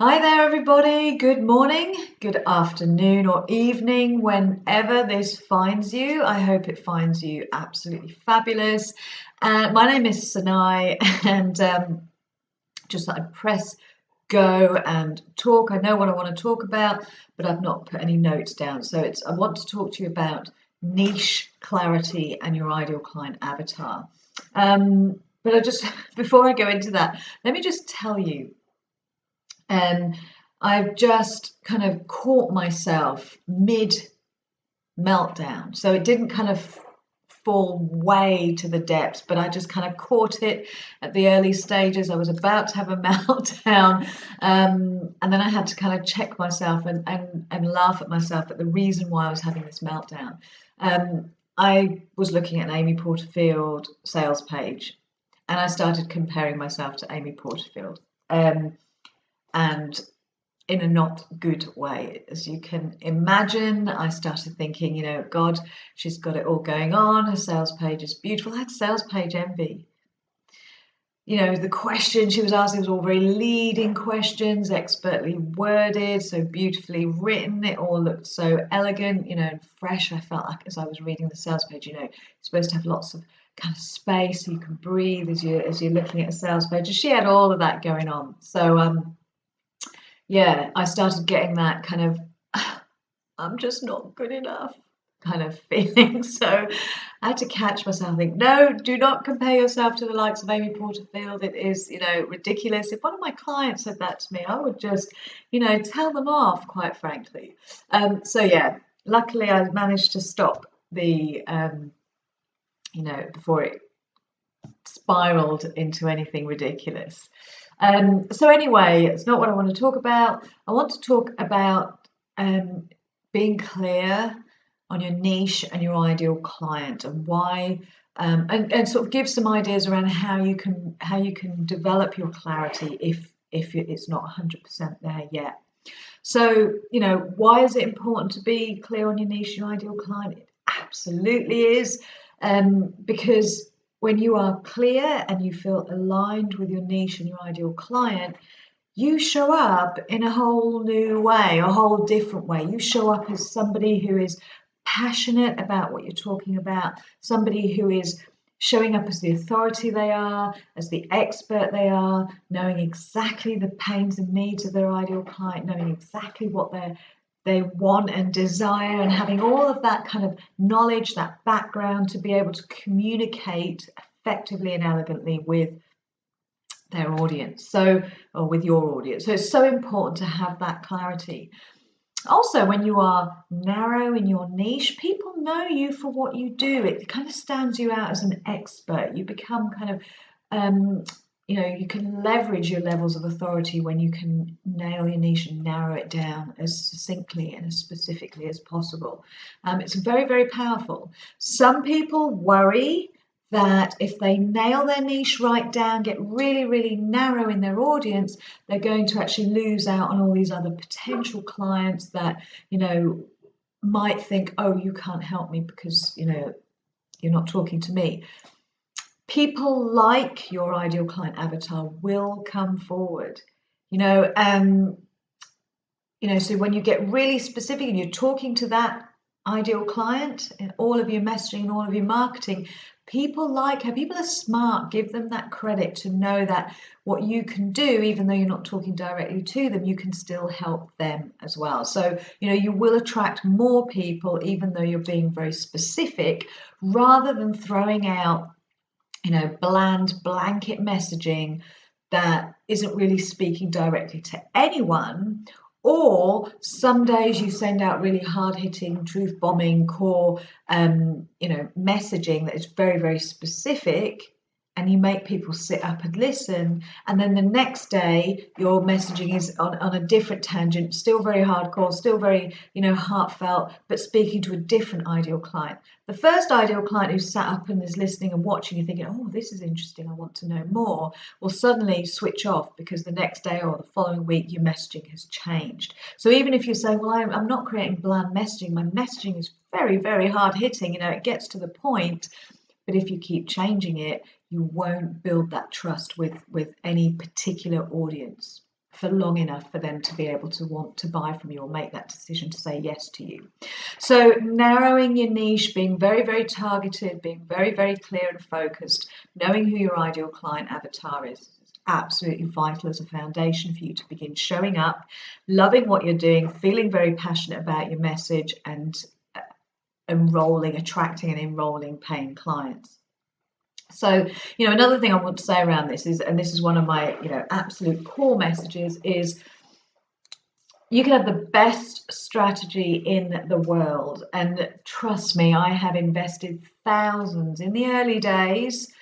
Hi there, everybody. Good morning, good afternoon, or evening, whenever this finds you. I hope it finds you absolutely fabulous. My name is Sanai, and just thought I'd press go and talk. I know what I want to talk about, but I've not put any notes down. So I want to talk to you about niche clarity and your ideal client avatar. But before I go into that, let me just tell you. I've just kind of caught myself mid meltdown. So it didn't kind of fall way to the depths, but I just kind of caught it at the early stages. I was about to have a meltdown. And then I had to kind of check myself and laugh at myself at the reason why I was having this meltdown. I was looking at an Amy Porterfield sales page, and I started comparing myself to Amy Porterfield. And in a not good way. As you can imagine, I started thinking, God, she's got it all going on. Her sales page is beautiful. I had sales page envy. The questions she was asking was all very leading questions, expertly worded, so beautifully written. It all looked so elegant, and fresh. I felt like as I was reading the sales page, you're supposed to have lots of kind of space so you can breathe as you're looking at a sales page. And she had all of that going on. So yeah, I started getting that kind of, I'm just not good enough kind of feeling. So I had to catch myself and think, no, do not compare yourself to the likes of Amy Porterfield. It is, ridiculous. If one of my clients said that to me, I would just, tell them off, quite frankly. So yeah, luckily I managed to stop the, before it spiraled into anything ridiculous. So anyway, it's not what I want to talk about. I want to talk about being clear on your niche and your ideal client, and why, and sort of give some ideas around how you can develop your clarity if it's not 100% there yet. So why is it important to be clear on your niche, your ideal client? It absolutely is, because when you are clear and you feel aligned with your niche and your ideal client, you show up in a whole new way, a whole different way. You show up as somebody who is passionate about what you're talking about, somebody who is showing up as the authority they are, as the expert they are, knowing exactly the pains and needs of their ideal client, knowing exactly what they want and desire, and having all of that kind of knowledge, that background to be able to communicate effectively and elegantly with their audience, or with your audience. So it's so important to have that clarity. Also, when you are narrow in your niche, people know you for what you do. It kind of stands you out as an expert. You become kind of you can leverage your levels of authority when you can nail your niche and narrow it down as succinctly and as specifically as possible. It's very, very powerful. Some people worry that if they nail their niche right down, get really, really narrow in their audience, they're going to actually lose out on all these other potential clients that, might think, oh, you can't help me because, you're not talking to me. People like your ideal client avatar will come forward, so when you get really specific and you're talking to that ideal client in all of your messaging and all of your marketing, people like her. People are smart. Give them that credit to know that what you can do, even though you're not talking directly to them, you can still help them as well. So, you will attract more people, even though you're being very specific, rather than throwing out bland blanket messaging that isn't really speaking directly to anyone. Or some days you send out really hard-hitting, truth-bombing, core, messaging that is very, very specific, and you make people sit up and listen. And then the next day, your messaging is on a different tangent, still very hardcore, still very, heartfelt, but speaking to a different ideal client. The first ideal client who sat up and is listening and watching, you're thinking, oh, this is interesting, I want to know more, will suddenly switch off because the next day or the following week, your messaging has changed. So even if you're saying, well, I'm not creating bland messaging, my messaging is very, very hard hitting, it gets to the point. But if you keep changing it, you won't build that trust with any particular audience. for long enough for them to be able to want to buy from you or make that decision to say yes to you. So narrowing your niche, being very, very targeted, being very, very clear and focused, knowing who your ideal client avatar is absolutely vital as a foundation for you to begin showing up, loving what you're doing, feeling very passionate about your message, and attracting and enrolling paying clients. So, another thing I want to say around this is, and this is one of my, absolute core messages, is you can have the best strategy in the world. And trust me, I have invested thousands in the early days.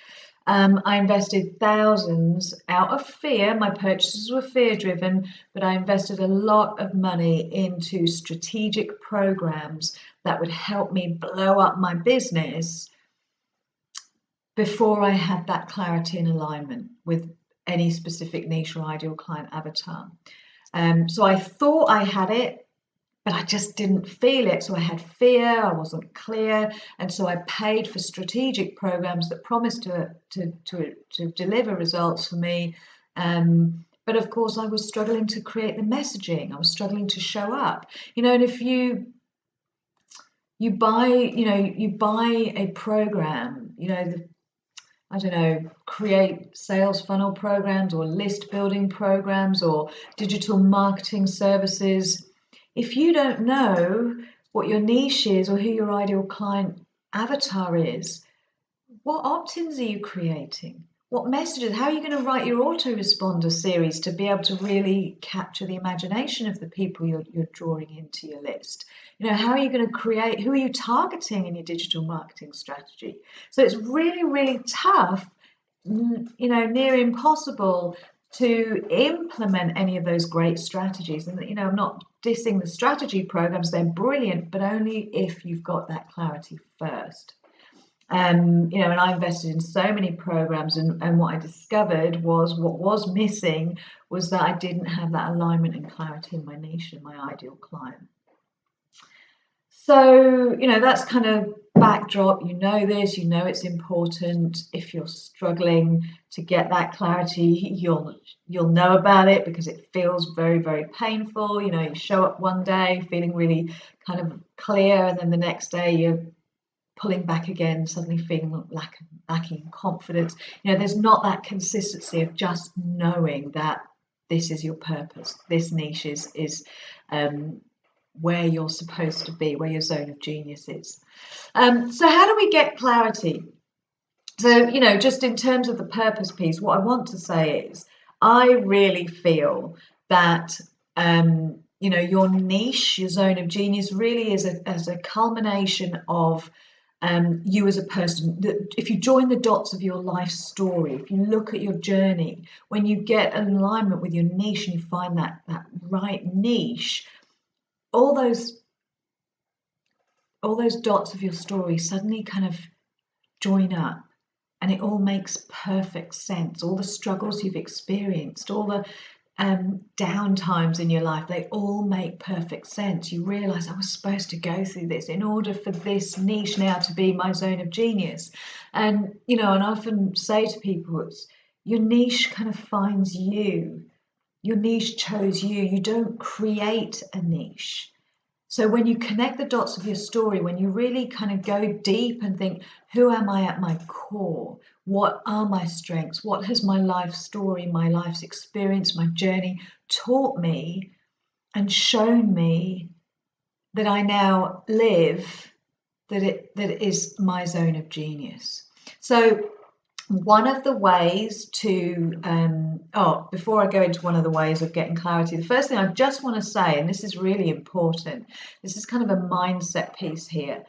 I invested thousands out of fear. My purchases were fear-driven, but I invested a lot of money into strategic programs that would help me blow up my business before I had that clarity and alignment with any specific niche or ideal client avatar. So I thought I had it, but I just didn't feel it. So I had fear, I wasn't clear, and so I paid for strategic programs that promised to deliver results for me. But of course, I was struggling to create the messaging. I was struggling to show up. And if you buy a program, create sales funnel programs or list building programs or digital marketing services. If you don't know what your niche is or who your ideal client avatar is, what opt-ins are you creating? What messages? How are you going to write your autoresponder series to be able to really capture the imagination of the people you're drawing into your list? How are you going to create? Who are you targeting in your digital marketing strategy? So it's really, really tough, near impossible to implement any of those great strategies. And I'm not dissing the strategy programs; they're brilliant, but only if you've got that clarity first. And I invested in so many programs, and what I discovered was what was missing was that I didn't have that alignment and clarity in my niche and my ideal client. So, that's kind of backdrop. This, it's important. If you're struggling to get that clarity, you'll know about it because it feels very, very painful. You show up one day feeling really kind of clear, and then the next day you're pulling back again, suddenly feeling lacking confidence. There's not that consistency of just knowing that this is your purpose. This niche is where you're supposed to be, where your zone of genius is. So how do we get clarity? So, just in terms of the purpose piece, what I want to say is I really feel that your niche, your zone of genius really is as a culmination of you as a person. If you join the dots of your life story, if you look at your journey, when you get an alignment with your niche and you find that right niche, all those dots of your story suddenly kind of join up, and it all makes perfect sense. All the struggles you've experienced, all the down times in your life, they all make perfect sense. You realize I was supposed to go through this in order for this niche now to be my zone of genius. And and I often say to people, it's your niche kind of finds you. Your niche chose you. You don't create a niche. So when you connect the dots of your story, when you really kind of go deep and think, who am I at my core? What are my strengths? What has my life story, my life's experience, my journey taught me and shown me that I now live, that it is my zone of genius? So one of the ways to, before I go into one of the ways of getting clarity, the first thing I just want to say, and this is really important, this is kind of a mindset piece here.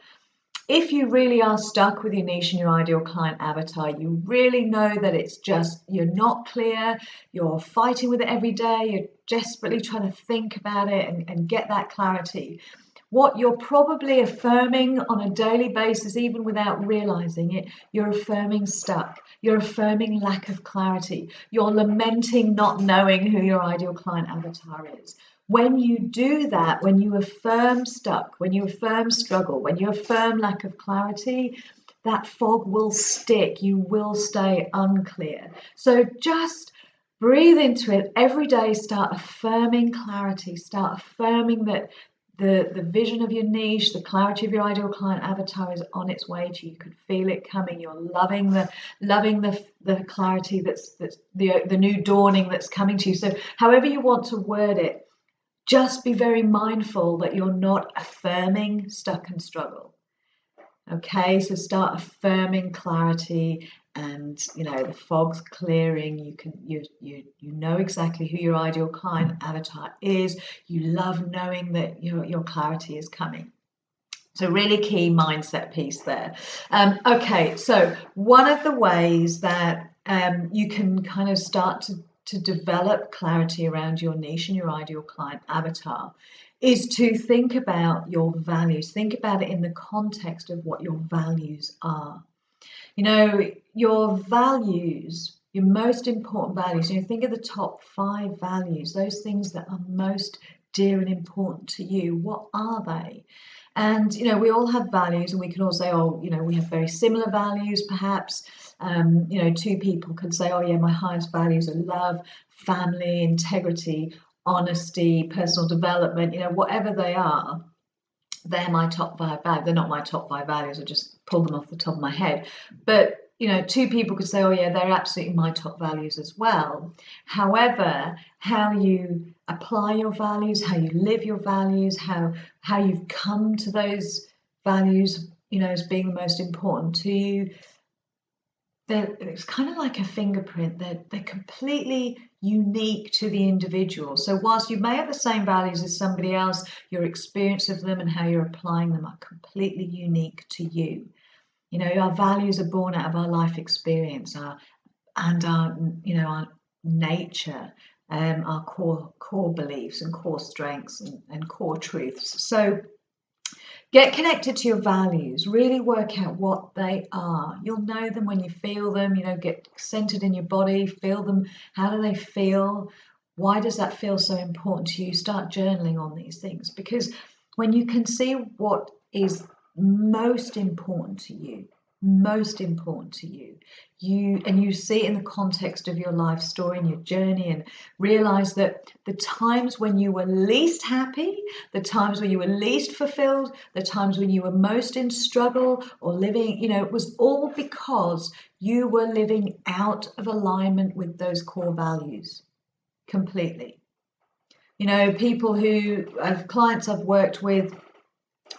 If you really are stuck with your niche and your ideal client avatar, you really know that it's just, you're not clear, you're fighting with it every day, you're desperately trying to think about it and get that clarity. What you're probably affirming on a daily basis, even without realizing it, you're affirming stuck. You're affirming lack of clarity. You're lamenting not knowing who your ideal client avatar is. When you do that, when you affirm stuck, when you affirm struggle, when you affirm lack of clarity, that fog will stick. You will stay unclear. So just breathe into it every day. Start affirming clarity. Start affirming that the vision of your niche, the clarity of your ideal client avatar is on its way to you. You can feel it coming. You're loving the clarity that's the new dawning that's coming to you. So however you want to word it, just be very mindful that you're not affirming stuck and struggle. Okay, so start affirming clarity, and the fog's clearing. You know exactly who your ideal client avatar is. You love knowing that your clarity is coming. So really key mindset piece there. Okay, so one of the ways that you can kind of start to develop clarity around your niche and your ideal client avatar is to think about your values. Think about it in the context of what your values are. Your values, your most important values, think of the top 5 values, those things that are most dear and important to you. What are they? And, we all have values, and we can all say, we have very similar values, perhaps. 2 people could say, oh, yeah, my highest values are love, family, integrity, honesty, personal development, whatever they are. They're my top 5 values. They're not my top 5 values. I just pulled them off the top of my head. But, 2 people could say, oh, yeah, they're absolutely my top values as well. However, how you apply your values, how you live your values, how you've come to those values, as being the most important to you, it's kind of like a fingerprint. They're completely unique to the individual. So whilst you may have the same values as somebody else, your experience of them and how you're applying them are completely unique to you. Our values are born out of our life experience, our nature, our core beliefs and core strengths and core truths. So get connected to your values. Really work out what they are. You'll know them when you feel them. Get centered in your body, feel them. How do they feel? Why does that feel so important to you? Start journaling on these things, because when you can see what is most important to you, you see it in the context of your life story and your journey, and realize that the times when you were least happy, the times when you were least fulfilled, the times when you were most in struggle or living, it was all because you were living out of alignment with those core values completely. People who have clients I've worked with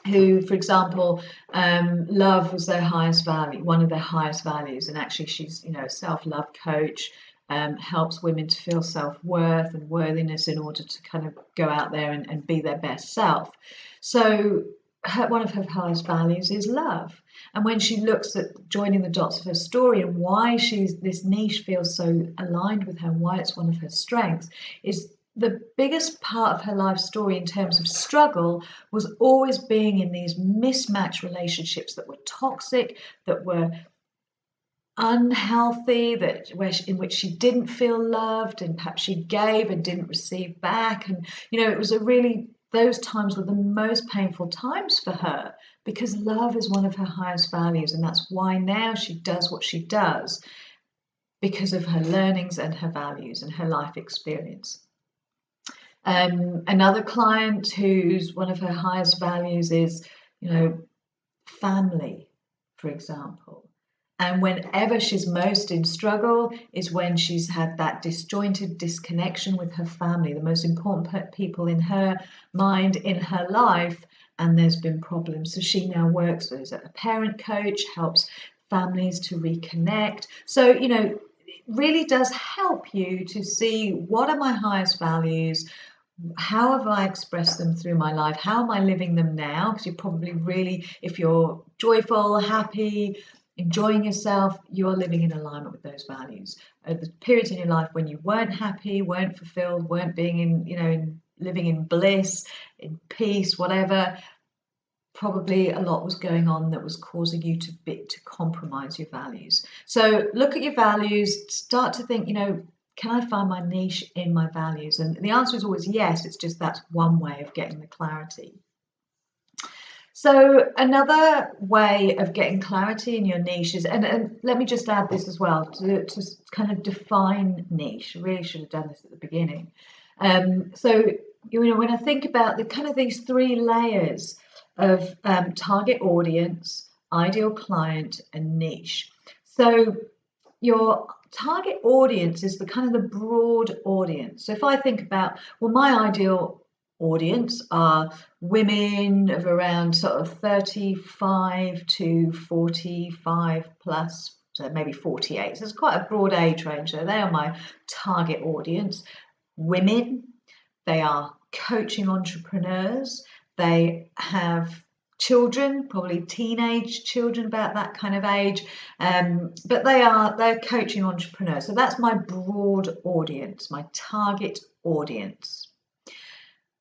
who, for example, love was their highest value, one of their highest values. And actually she's, a self-love coach, helps women to feel self-worth and worthiness in order to kind of go out there and be their best self. So one of her highest values is love. And when she looks at joining the dots of her story and why this niche feels so aligned with her and why it's one of her strengths, is the biggest part of her life story in terms of struggle was always being in these mismatched relationships that were toxic, that were unhealthy, in which she didn't feel loved, and perhaps she gave and didn't receive back. And it was those times were the most painful times for her, because love is one of her highest values, and that's why now she does what she does, because of her learnings and her values and her life experience. Another client whose one of her highest values is, family, for example. And whenever she's most in struggle is when she's had that disjointed disconnection with her family, the most important people in her mind, in her life, and there's been problems. So she now works as a parent coach, helps families to reconnect. So, it really does help you to see, what are my highest values? How have I expressed them through my life? How am I living them now? Because you're probably really, if you're joyful, happy, enjoying yourself, you're living in alignment with those values. The periods in your life when you weren't happy, weren't fulfilled, weren't being in, living in bliss, in peace, whatever, probably a lot was going on that was causing you to compromise your values. So look at your values, start to think, can I find my niche in my values? And the answer is always yes. It's just that's one way of getting the clarity. So another way of getting clarity in your niche is, and let me just add this as well, to kind of define niche. I really should have done this at the beginning. So, when I think about the kind of these three layers of target audience, ideal client, and niche. So your target audience is the kind of the broad audience. So if I think about, well, my ideal audience are women of around sort of 35 to 45 plus, so maybe 48. So it's quite a broad age range. So they are my target audience. Women, they are coaching entrepreneurs. They have children, probably teenage children, about that kind of age, but they're coaching entrepreneurs. So that's my broad audience, my target audience.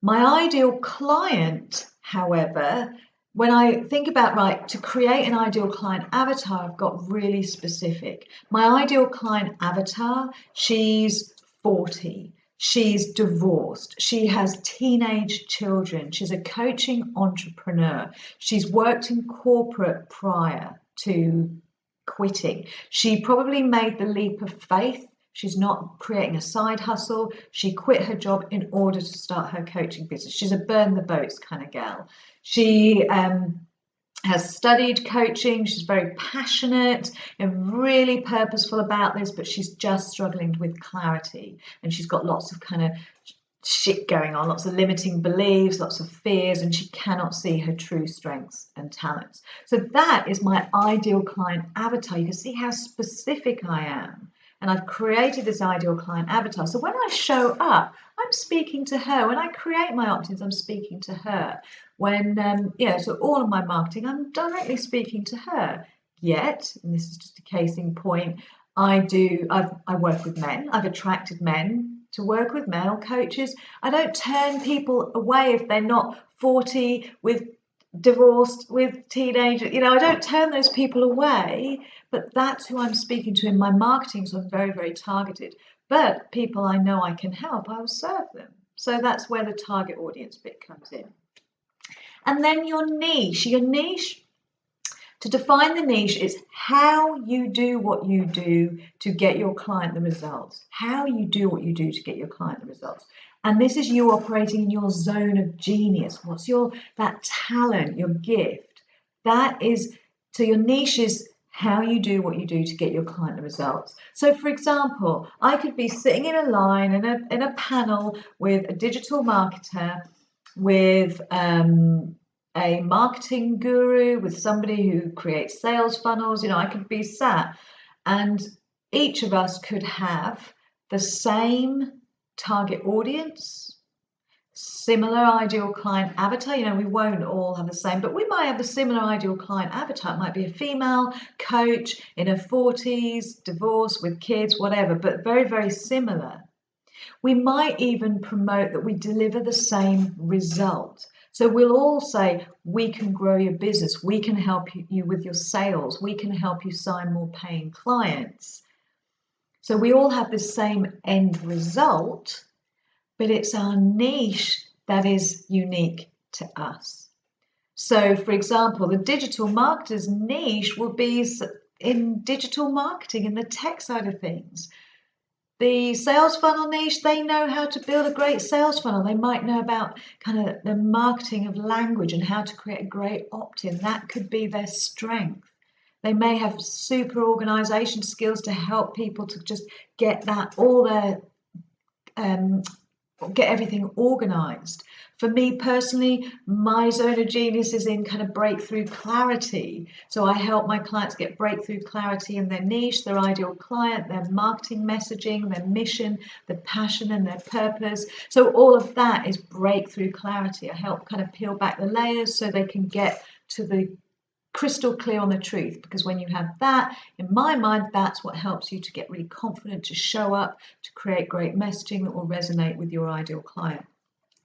My ideal client, however, when I think about, right, to create an ideal client avatar, I've got really specific. My ideal client avatar, she's 40. She's divorced. She has teenage children. She's a coaching entrepreneur. She's worked in corporate prior to quitting. She probably made the leap of faith. She's not creating a side hustle. She quit her job in order to start her coaching business. She's a burn the boats kind of gal. She has studied coaching. She's very passionate and really purposeful about this, but she's just struggling with clarity. And she's got lots of kind of shit going on, lots of limiting beliefs, lots of fears, and she cannot see her true strengths and talents. So that is my ideal client avatar. You can see how specific I am. And I've created this ideal client avatar. So when I show up, I'm speaking to her. When I create my opt-ins, I'm speaking to her. When, so all of my marketing, I'm directly speaking to her. Yet, and this is just a case in point, I work with men. I've attracted men to work with, male coaches. I don't turn people away if they're not 40 with divorced with teenagers. I don't turn those people away, but that's who I'm speaking to in my marketing. So I'm very, very targeted. But people I know I can help, I will serve them. So that's where the target audience bit comes in. And then your niche. To define the niche is how you do what you do to get your client the results. How you do what you do to get your client the results. And this is you operating in your zone of genius. What's that talent, your gift? So your niche is how you do what you do to get your client the results. So for example, I could be sitting in a line in a panel with a digital marketer, with a marketing guru, with somebody who creates sales funnels. I could be sat, and each of us could have the same target audience, similar ideal client avatar. We won't all have the same, but we might have a similar ideal client avatar. It might be a female coach in her 40s, divorced with kids, whatever, but very, very similar. We might even promote that we deliver the same result. So we'll all say, we can grow your business. We can help you with your sales. We can help you sign more paying clients. So we all have the same end result, but it's our niche that is unique to us. So for example, the digital marketer's niche will be in digital marketing, in the tech side of things. The sales funnel niche, they know how to build a great sales funnel. They might know about kind of the marketing of language and how to create a great opt-in. That could be their strength. They may have super organization skills to help people to just get get everything organized. For me personally, my zone of genius is in kind of breakthrough clarity. So I help my clients get breakthrough clarity in their niche, their ideal client, their marketing messaging, their mission, their passion, and their purpose. So all of that is breakthrough clarity. I help kind of peel back the layers so they can get to the crystal clear on the truth, because when you have that, in my mind, that's what helps you to get really confident, to show up, to create great messaging that will resonate with your ideal client.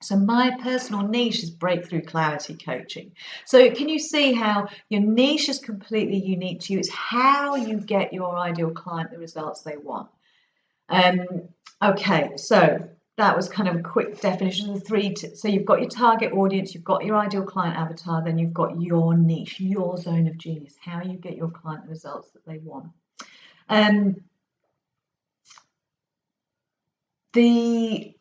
So my personal niche is breakthrough clarity coaching. So can you see how your niche is completely unique to you? It's how you get your ideal client the results they want. Okay, so that was kind of a quick definition of the three. So you've got your target audience, you've got your ideal client avatar, then you've got your niche, your zone of genius, how you get your client the results that they want.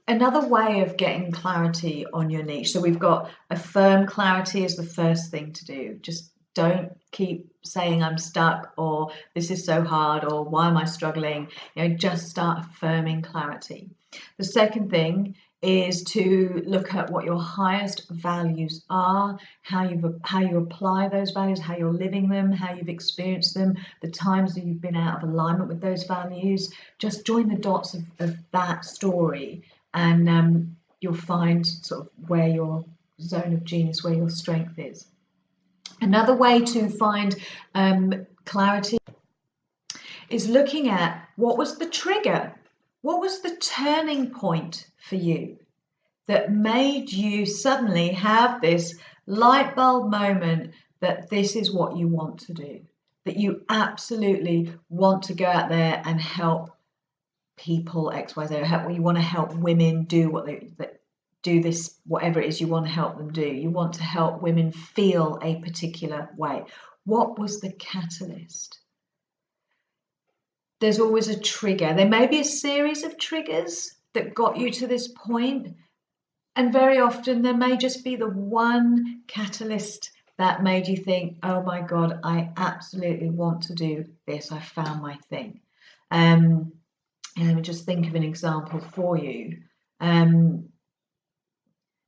Another way of getting clarity on your niche. So we've got affirm clarity is the first thing to do. Just don't keep saying I'm stuck, or this is so hard, or why am I struggling? Just start affirming clarity. The second thing is to look at what your highest values are, how you apply those values, how you're living them, how you've experienced them, the times that you've been out of alignment with those values. Just join the dots of that story, and you'll find sort of where your zone of genius, where your strength is. Another way to find clarity is looking at what was the trigger, what was the turning point for you that made you suddenly have this light bulb moment that this is what you want to do, that you absolutely want to go out there and help people XYZ, you want to help women do what they do this, whatever it is you want to help them do. You want to help women feel a particular way. What was the catalyst? There's always a trigger. There may be a series of triggers that got you to this point, and very often there may just be the one catalyst that made you think, oh my God, I absolutely want to do this. I found my thing. And let me just think of an example for you.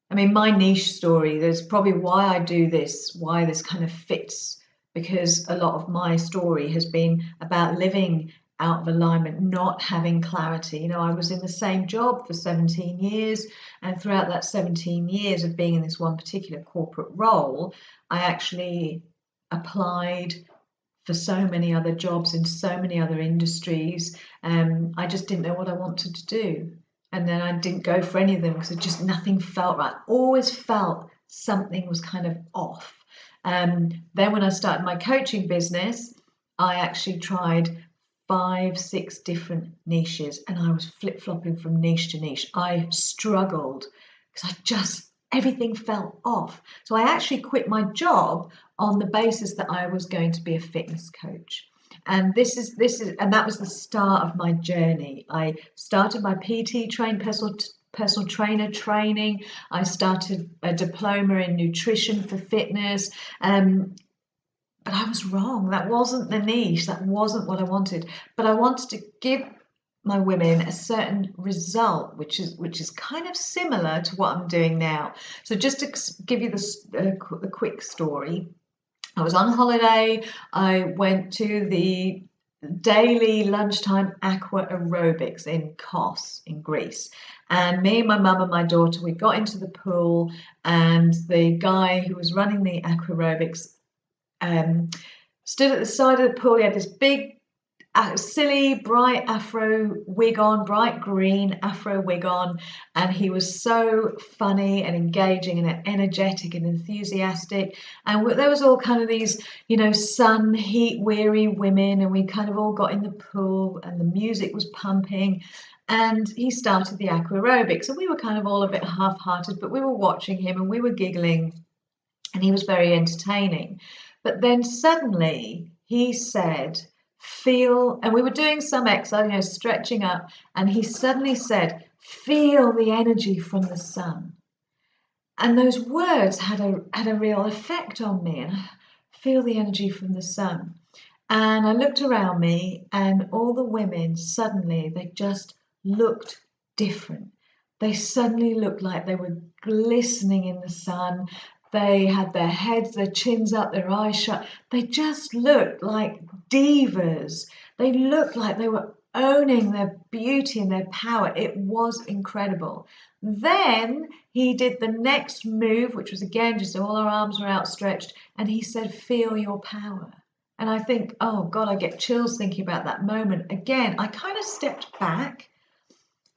I mean, my niche story, there's probably why I do this, why this kind of fits, because a lot of my story has been about living out of alignment, not having clarity. I was in the same job for 17 years, and throughout that 17 years of being in this one particular corporate role, I actually applied for so many other jobs in so many other industries. I just didn't know what I wanted to do. And then I didn't go for any of them because nothing felt right. Always felt something was kind of off. Then when I started my coaching business, I actually tried 5-6 different niches, and I was flip-flopping from niche to niche. I struggled because everything felt off. So I actually quit my job on the basis that I was going to be a fitness coach. And that was the start of my journey. I started my PT personal trainer training. I started a diploma in nutrition for fitness. But I was wrong. That wasn't the niche. That wasn't what I wanted. But I wanted to give my women a certain result, which is kind of similar to what I'm doing now. So just to give you the quick story, I was on holiday. I went to the daily lunchtime aqua aerobics in Kos in Greece. And me, my mum and my daughter, we got into the pool, and the guy who was running the aqua aerobics stood at the side of the pool. He had this big silly bright afro wig on, bright green afro wig on, and he was so funny and engaging and energetic and enthusiastic. And there was all kind of these, sun heat weary women, and we kind of all got in the pool, and the music was pumping, and he started the aqua aerobics, and we were kind of all a bit half-hearted, but we were watching him and we were giggling, and he was very entertaining. But then suddenly he said, feel, and we were doing some exercise, stretching up, and he suddenly said, feel the energy from the sun. And those words had a real effect on me, and feel the energy from the sun. And I looked around me, and all the women suddenly, they just looked different. They suddenly looked like they were glistening in the sun. They had their heads, their chins up, their eyes shut. They just looked like divas. They looked like they were owning their beauty and their power. It was incredible. Then he did the next move, which was again, just all our arms were outstretched, and he said, feel your power. And I think, oh God, I get chills thinking about that moment. Again, I kind of stepped back,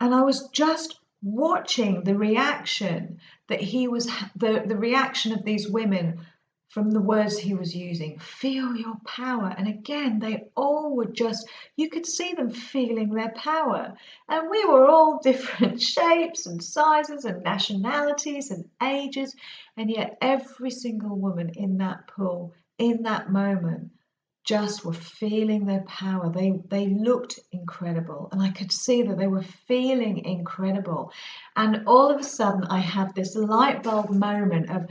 and I was just watching the reaction that the reaction of these women from the words he was using. Feel your power. And again, they all were just, you could see them feeling their power. And we were all different shapes and sizes and nationalities and ages. And yet every single woman in that pool, in that moment, just were feeling their power. They looked incredible, and I could see that they were feeling incredible. And all of a sudden I had this light bulb moment of,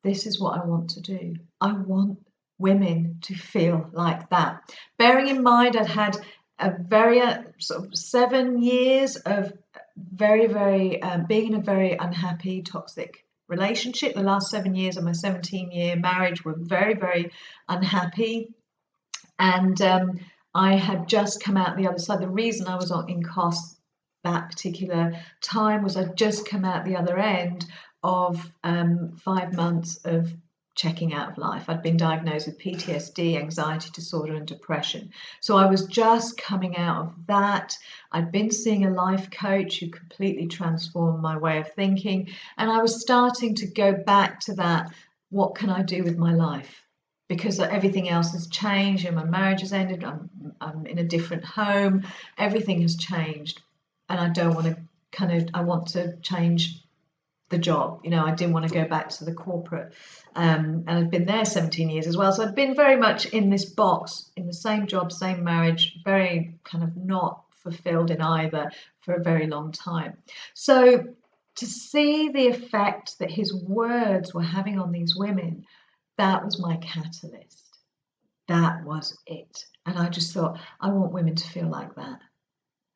this is what I want to do. I want women to feel like that. Bearing in mind I'd had a very sort of 7 years of very being in a very unhappy, toxic relationship. The last 7 years of my 17-year marriage were very unhappy. And I had just come out the other side. The reason I was in COS that particular time was I'd just come out the other end of 5 months of checking out of life. I'd been diagnosed with PTSD, anxiety disorder, and depression. So I was just coming out of that. I'd been seeing a life coach who completely transformed my way of thinking. And I was starting to go back to that, what can I do with my life? Because everything else has changed and my marriage has ended. I'm in a different home. Everything has changed. And I don't want to I want to change the job. You know, I didn't want to go back to the corporate. And I'd been there 17 years as well. So I'd been very much in this box, in the same job, same marriage, very kind of not fulfilled in either for a very long time. So to see the effect that his words were having on these women, that was my catalyst. That was it. And I just thought, I want women to feel like that.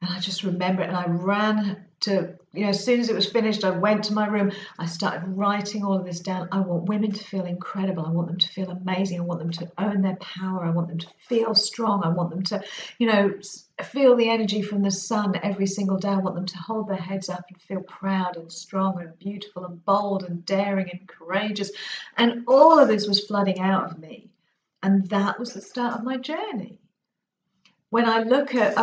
And I just remember it, and I ran to, as soon as it was finished, I went to my room. I started writing all of this down. I want women to feel incredible. I want them to feel amazing. I want them to own their power. I want them to feel strong. I want them to, feel the energy from the sun every single day. I want them to hold their heads up and feel proud and strong and beautiful and bold and daring and courageous. And all of this was flooding out of me. And that was the start of my journey. When I look at,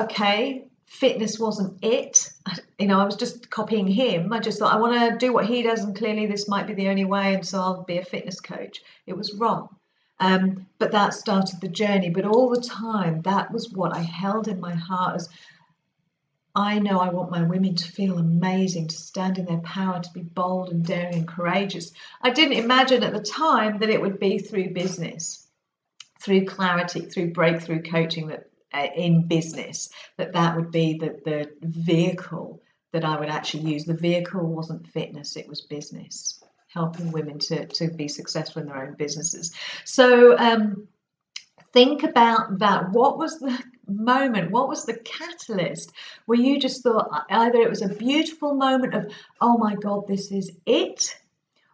fitness wasn't it. I was just copying him. I just thought, I want to do what he does, and clearly this might be the only way, and so I'll be a fitness coach. It was wrong. But that started the journey. But all the time, that was what I held in my heart as, I know I want my women to feel amazing, to stand in their power, to be bold and daring and courageous. I didn't imagine at the time that it would be through business, through clarity, through breakthrough coaching, that in business, that would be the vehicle that I would actually use. The vehicle wasn't fitness, it was business, helping women to be successful in their own businesses. So think about that. What was the moment? What was the catalyst where you just thought, either it was a beautiful moment of, oh my God, this is it,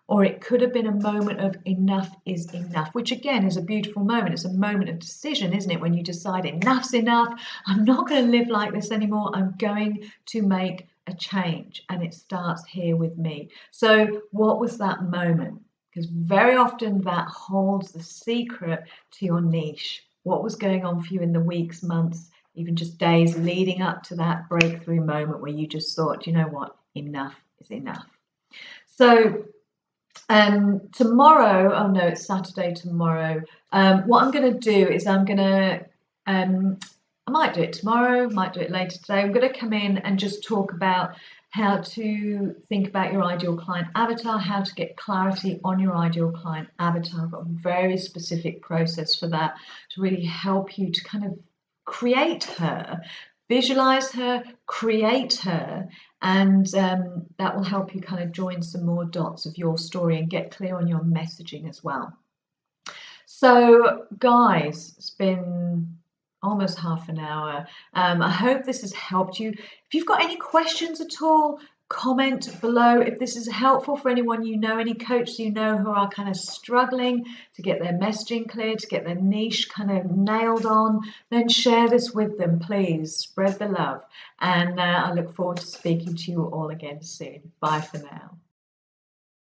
or it could have been a moment of enough is enough, which again is a beautiful moment. It's a moment of decision, isn't it? When you decide enough's enough, I'm not going to live like this anymore. I'm going to make a change, and it starts here with me. So what was that moment? Because very often that holds the secret to your niche. What was going on for you in the weeks, months, even just days leading up to that breakthrough moment where you just thought, you know what, enough is enough. So tomorrow, oh no, it's Saturday tomorrow. What I'm going to do is I might do it tomorrow, might do it later today. I'm going to come in and just talk about how to think about your ideal client avatar, how to get clarity on your ideal client avatar. I've got a very specific process for that to really help you to kind of create her, visualize her, create her, and that will help you kind of join some more dots of your story and get clear on your messaging as well. So guys, it's been almost half an hour. I hope this has helped you. If you've got any questions at all, comment below. If this is helpful for anyone you know, any coaches you know who are kind of struggling to get their messaging clear, to get their niche kind of nailed on, then share this with them, please. Spread the love. And I look forward to speaking to you all again soon. Bye for now.